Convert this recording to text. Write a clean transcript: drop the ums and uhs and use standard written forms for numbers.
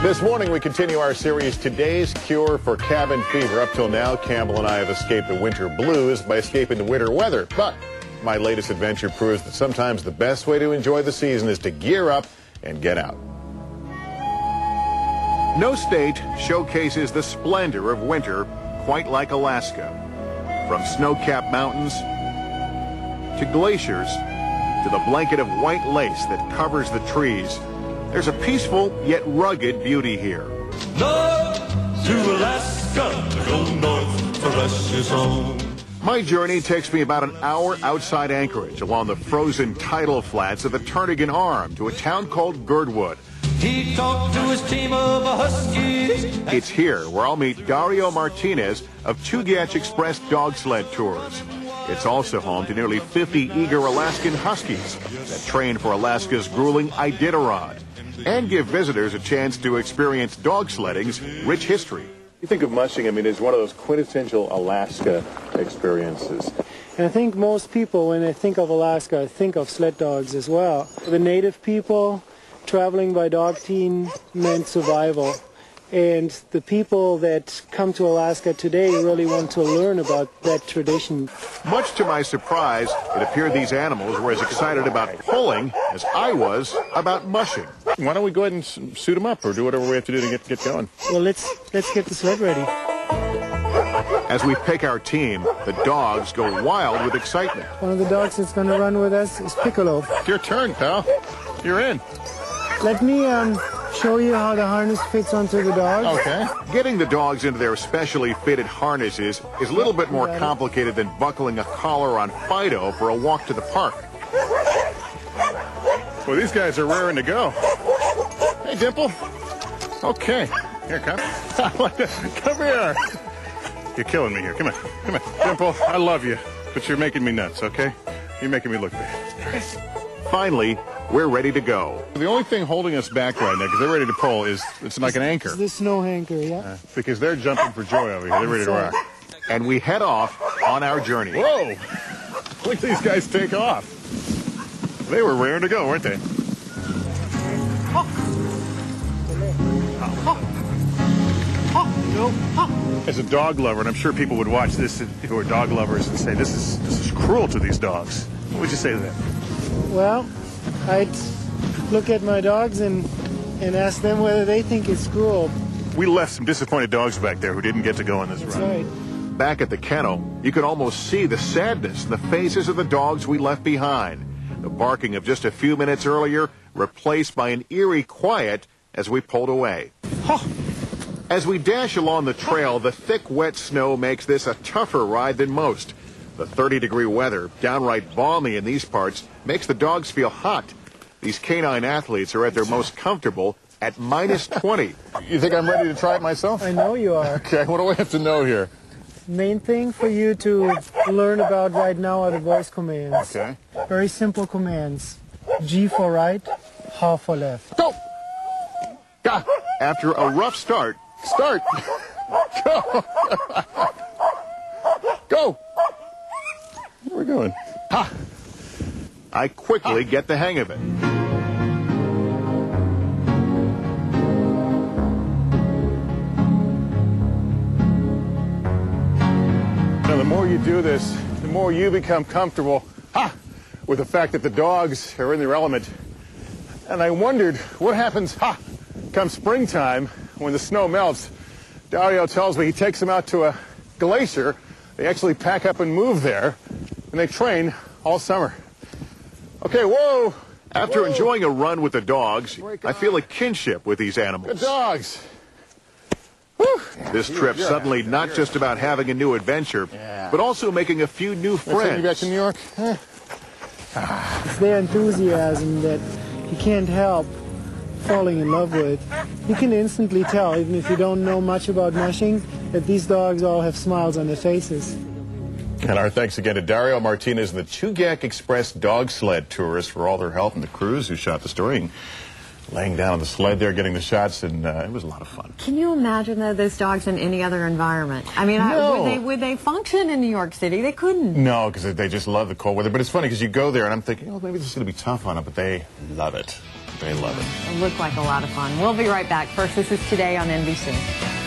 This morning, we continue our series, Today's Cure for Cabin Fever. Up till now, Campbell and I have escaped the winter blues by escaping the winter weather. But my latest adventure proves that sometimes the best way to enjoy the season is to gear up and get out. No state showcases the splendor of winter quite like Alaska. From snow-capped mountains to glaciers to the blanket of white lace that covers the trees, there's a peaceful yet rugged beauty here. North to Alaska, go north for us is home. My journey takes me about an hour outside Anchorage along the frozen tidal flats of the Turnagain Arm to a town called Girdwood. He talked to his team of huskies. It's here where I'll meet Dario Martinez of Chugach Express dog sled tours. It's also home to nearly 50 eager Alaskan huskies that train for Alaska's grueling Iditarod and give visitors a chance to experience dog sledding's rich history. You think of mushing, I mean, as one of those quintessential Alaska experiences. And I think most people, when they think of Alaska, think of sled dogs as well. The native people traveling by dog team meant survival. And the people that come to Alaska today really want to learn about that tradition. Much to my surprise, it appeared these animals were as excited about pulling as I was about mushing. Why don't we go ahead and suit them up or do whatever we have to do to get going? Well, let's get the sled ready. As we pick our team, the dogs go wild with excitement. One of the dogs that's going to run with us is Piccolo. It's your turn, pal. You're in. Let me show you how the harness fits onto the dog. Okay. Getting the dogs into their specially fitted harnesses is a little bit more complicated than buckling a collar on Fido for a walk to the park. Well, these guys are raring to go. Hey, Dimple. Okay. Here, come. Come here. You're killing me here. Come on. Come on. Dimple, I love you, but you're making me nuts, okay? You're making me look bad. Finally, we're ready to go. The only thing holding us back right now, because they're ready to pull, is it's like an anchor. It's the snow anchor, yeah. Because they're jumping for joy over here. They're ready to rock. And we head off on our journey. Whoa! Look at these guys take off. They were raring to go, weren't they? As a dog lover, and I'm sure people would watch this who are dog lovers and say, this is cruel to these dogs. What would you say to that? Well, I'd look at my dogs and ask them whether they think it's cruel. We left some disappointed dogs back there who didn't get to go on this run. That's right. Back at the kennel, you could almost see the sadness in the faces of the dogs we left behind. The barking of just a few minutes earlier replaced by an eerie quiet as we pulled away. As we dash along the trail, the thick, wet snow makes this a tougher ride than most. The 30-degree weather, downright balmy in these parts, makes the dogs feel hot. These canine athletes are at their most comfortable at minus 20. You think I'm ready to try it myself? I know you are. Okay, what do I have to know here? Main thing for you to learn about right now are the voice commands. Okay. Very simple commands. G for right, H for left. Go! Gah! After a rough start, Go! Go! Where are we going? Ha! I quickly get the hang of it. Now, the more you do this, the more you become comfortable with the fact that the dogs are in their element. And I wondered what happens come springtime when the snow melts. Dario tells me he takes them out to a glacier. They actually pack up and move there, and they train all summer. Okay, whoa! After enjoying a run with the dogs, I feel a kinship with these animals. Good dogs! Whew. This trip suddenly not just about having a new adventure, but also making a few new friends. You back to New York? It's their enthusiasm that you can't help falling in love with. You can instantly tell, even if you don't know much about mushing, that these dogs all have smiles on their faces. And our thanks again to Dario Martinez and the Chugach Express dog sled tours for all their help, and the crews who shot the story, and laying down on the sled there, getting the shots, and it was a lot of fun. Can you imagine those dogs in any other environment? I mean, no. would they function in New York City? They couldn't. No, because they just love the cold weather. But it's funny because you go there, and I'm thinking, oh, maybe this is going to be tough on them, but they love it. They love it. It looked like a lot of fun. We'll be right back. First, this is Today on NBC.